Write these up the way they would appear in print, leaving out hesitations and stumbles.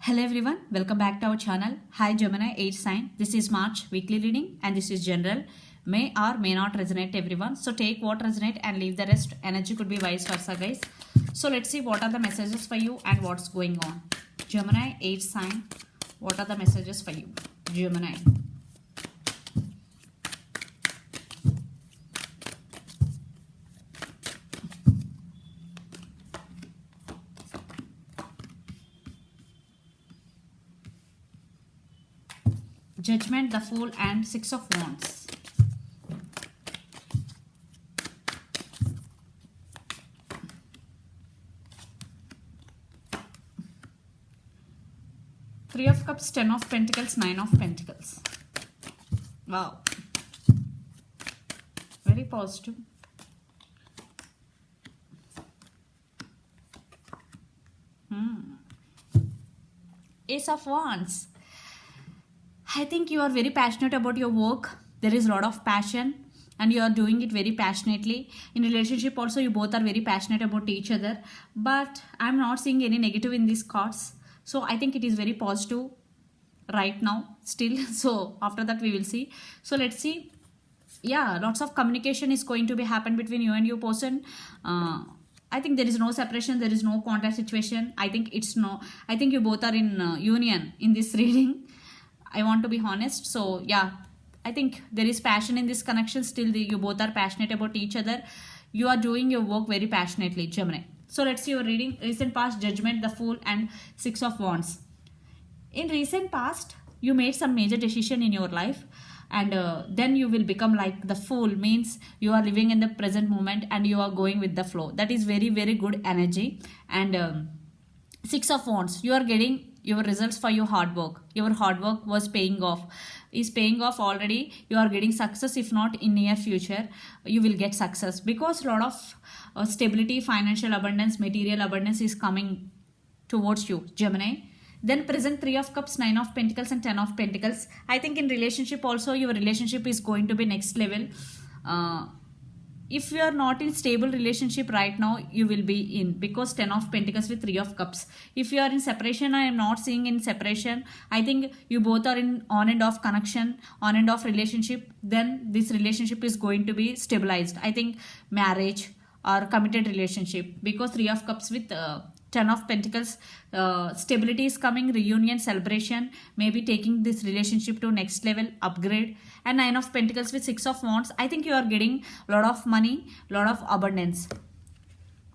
Hello everyone, welcome back to our channel. Hi Gemini 8 sign. This is March weekly reading and this is general. May or may not resonate everyone. So take what resonate and leave the rest. Energy could be vice versa guys. So let's see what are the messages for you and what's going on. Gemini 8 sign. What are the messages for you? Gemini. Judgment, the Fool and Six of Wands. Three of Cups, Ten of Pentacles, Nine of Pentacles. Wow. Very positive. Ace of Wands. I think you are very passionate about your work. There is a lot of passion and you are doing it very passionately. In relationship also you both are very passionate about each other. But I am not seeing any negative in these cards. So I think it is very positive right now still. So after that we will see. So let's see. Yeah, lots of communication is going to be happen between you and your person. I think there is no separation. There is no contact situation. I think you both are in union in this reading. I want to be honest. So yeah, I think there is passion in this connection. Still, you both are passionate about each other. You are doing your work very passionately, Gemini. So let's see your reading. Recent past, Judgment, the Fool and Six of Wands. In recent past, you made some major decision in your life. And then you will become like the Fool. Means you are living in the present moment and you are going with the flow. That is very, very good energy. And Six of Wands, you are getting your results for your hard work. Your hard work was paying off, is paying off already. You are getting success. If not in near future you will get success, because a lot of stability, financial abundance, material abundance is coming towards you, Gemini. Then present, Three of Cups, Nine of Pentacles and Ten of Pentacles. I think in relationship also your relationship is going to be next level. If you are not in stable relationship right now, you will be in, because Ten of Pentacles with Three of Cups. If you are in separation, I am not seeing in separation. I think you both are in on and off connection, on and off relationship. Then this relationship is going to be stabilized. I think marriage or committed relationship, because Three of Cups with Ten of Pentacles, stability is coming, reunion, celebration, maybe taking this relationship to next level, upgrade. And Nine of Pentacles with Six of Wands. I think you are getting a lot of money, lot of abundance.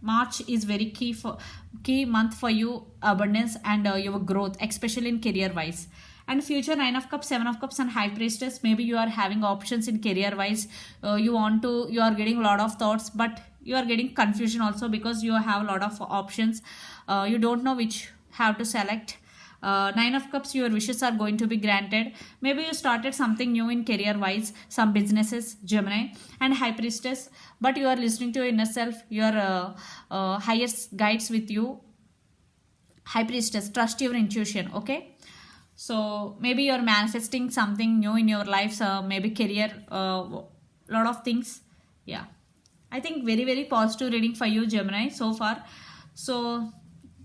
March is very key month for you, abundance and your growth, especially in career wise. And future, Nine of Cups, Seven of Cups and High Priestess. Maybe you are having options in career wise. You are getting a lot of thoughts, but you are getting confusion also, because you have a lot of options. You don't know which have to select. Nine of Cups, your wishes are going to be granted. Maybe you started something new in career wise, some businesses, Gemini. And High Priestess, but you are listening to your inner self, your highest guides with you. High Priestess, trust your intuition, okay? So maybe you're manifesting something new in your life, maybe career, lot of things. Yeah, I think very, very positive reading for you, Gemini, so far. So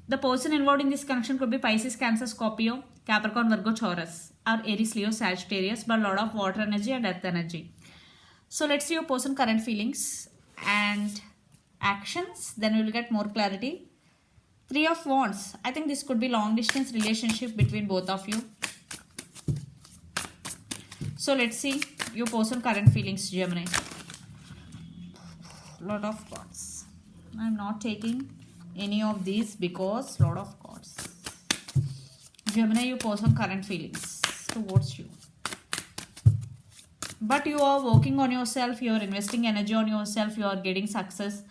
the person involved in this connection could be Pisces, Cancer, Scorpio, Capricorn, Virgo, Taurus, or Aries, Leo, Sagittarius, but a lot of water energy and earth energy. So let's see your person current feelings and actions, then we will get more clarity. Three of Wands. I think this could be long distance relationship between both of you. So let's see your person current feelings, Gemini. Lot of cards. I'm not taking any of these because lot of cards. Gemini, your person current feelings towards you. But you are working on yourself. You are investing energy on yourself. You are getting success.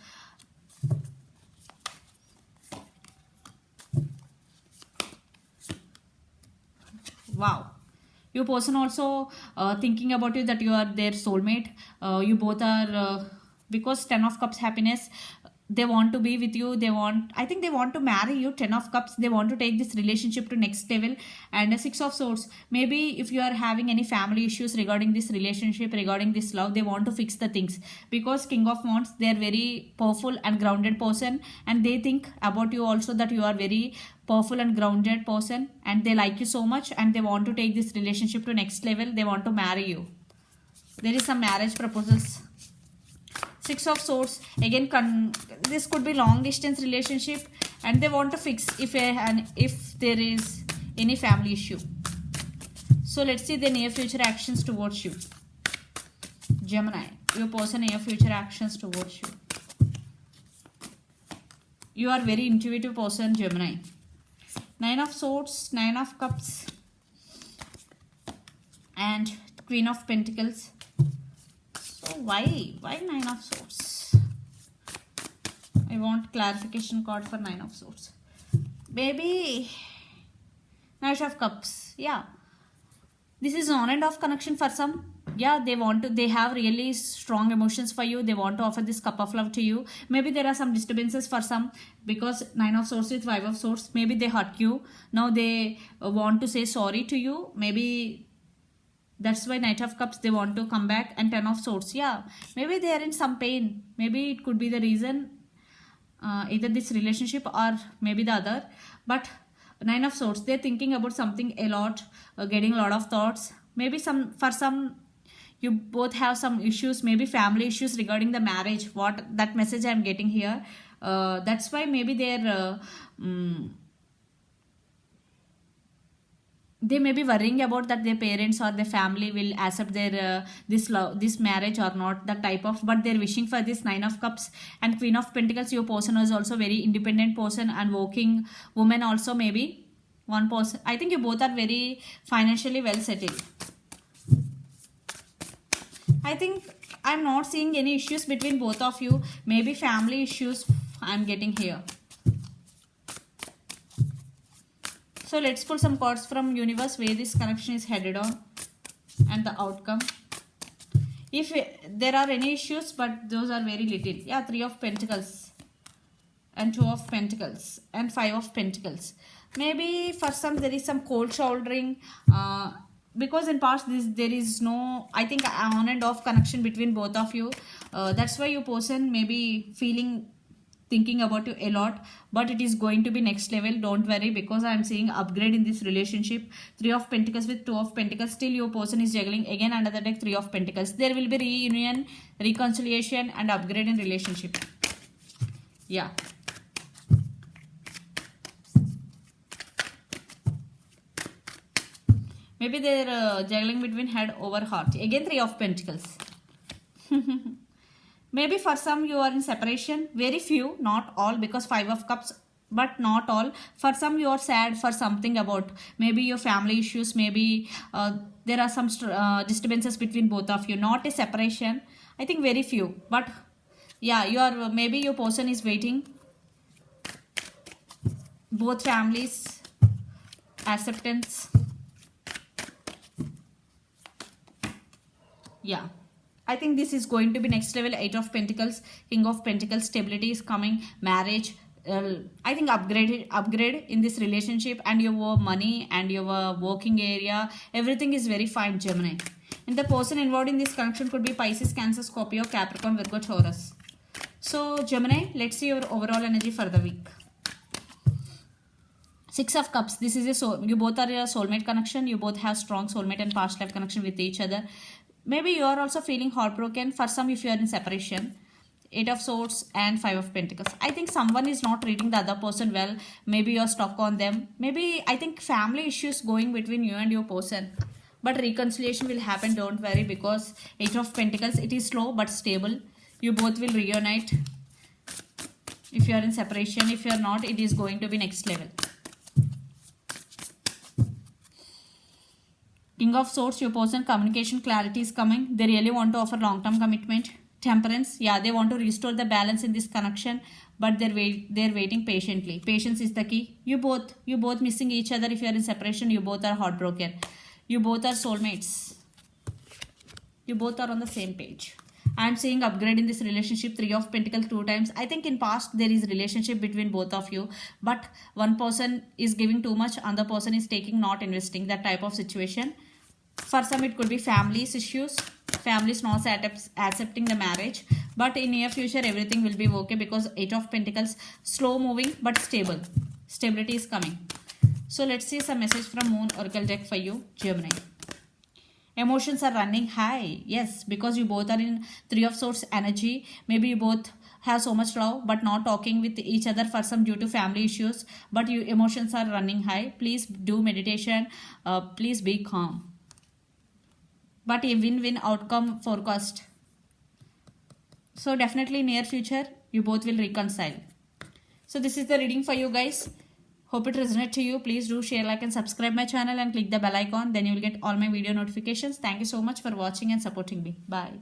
Wow. Your person also thinking about you, that you are their soulmate. You both are, because Ten of Cups happiness, they want to be with you, I think they want to marry you. 10 of cups, they want to take this relationship to next level. And a 6 of swords, maybe if you are having any family issues regarding this relationship, regarding this love, they want to fix the things, because king of wands, they are very powerful and grounded person, and they think about you also that you are very powerful and grounded person, and they like you so much, and they want to take this relationship to next level. They want to marry you. There is some marriage proposals. 6 of swords, again this could be long distance relationship, and they want to fix if there is any family issue. So let's see the near future actions towards you. Gemini, your person near future actions towards you. You are very intuitive person, Gemini. 9 of swords, 9 of cups, and Queen of Pentacles. So why 9 of swords? I want clarification card for 9 of swords. Maybe Knight of Cups. Yeah, this is on and off connection for some. Yeah, they have really strong emotions for you. They want to offer this cup of love to you. Maybe there are some disturbances for some, because 9 of swords with 5 of swords, maybe they hurt you. Now they want to say sorry to you. Maybe that's why Knight of Cups, they want to come back. And 10 of swords, yeah, maybe they are in some pain. Maybe it could be the reason, either this relationship or maybe the other. But 9 of swords, they're thinking about something a lot, getting a lot of thoughts. Maybe for some, you both have some issues, maybe family issues regarding the marriage. What that message I'm getting here. That's why maybe they may be worrying about that their parents or their family will accept their this marriage or not, that type of, but they're wishing for this 9 of Cups and Queen of Pentacles. Your person is also very independent person and working woman also. Maybe one person, I think you both are very financially well settled. I think I'm not seeing any issues between both of you. Maybe family issues I'm getting here. So let's pull some cards from universe where this connection is headed on and the outcome. If there are any issues, but those are very little. Yeah, 3 of Pentacles and 2 of Pentacles and 5 of Pentacles. Maybe for some there is some cold shouldering, because in past there is no, I think, on and off connection between both of you. That's why your person may be thinking about you a lot, but it is going to be next level. Don't worry, because I am seeing upgrade in this relationship. 3 of Pentacles with 2 of Pentacles. Still your person is juggling again under the deck 3 of Pentacles. There will be reunion, reconciliation and upgrade in relationship. Yeah. Maybe they're juggling between head over heart. Again 3 of Pentacles. Maybe for some you are in separation. Very few, not all, because 5 of Cups, but not all. For some you are sad for something about maybe your family issues. Maybe there are some disturbances between both of you. Not a separation. I think very few. But yeah, maybe your person is waiting. Both families, acceptance. Yeah, I think this is going to be next level. 8 of Pentacles, King of Pentacles, stability is coming, marriage. I think upgrade in this relationship, and your money and your working area, everything is very fine, Gemini. And the person involved in this connection could be Pisces, Cancer, Scorpio, Capricorn, Virgo, Taurus. So Gemini, let's see your overall energy for the week. 6 of Cups, this is you both are a soulmate connection. You both have strong soulmate and past life connection with each other. Maybe you are also feeling heartbroken for some if you are in separation. 8 of Swords and 5 of Pentacles. I think someone is not treating the other person well. Maybe you're stuck on them. Maybe, I think, family issues going between you and your person. But reconciliation will happen, don't worry, because 8 of Pentacles, it is slow but stable. You both will reunite. If you are in separation, if you are not, it is going to be next level. King of Swords, your person, communication clarity is coming. They really want to offer long-term commitment. Temperance, yeah, they want to restore the balance in this connection, but they're waiting patiently. Patience is the key. You both missing each other. If you are in separation, you both are heartbroken. You both are soulmates. You both are on the same page. I'm seeing upgrade in this relationship. 3 of Pentacles 2 times. I think in past there is relationship between both of you, but one person is giving too much, other person is taking, not investing, that type of situation. For some it could be families issues, families not accepting the marriage, but in near future everything will be okay, because 8 of Pentacles, slow moving but stable. Stability is coming. So let's see some message from Moon Oracle deck for you, Gemini. Emotions are running high. Yes, because you both are in 3 of Swords energy. Maybe you both have so much love but not talking with each other for some due to family issues, but your emotions are running high. Please do meditation. Please be calm. But a win-win outcome forecast. So definitely near future you both will reconcile. So this is the reading for you guys. Hope it resonates to you. Please do share, like and subscribe my channel and click the bell icon. Then you will get all my video notifications. Thank you so much for watching and supporting me. Bye.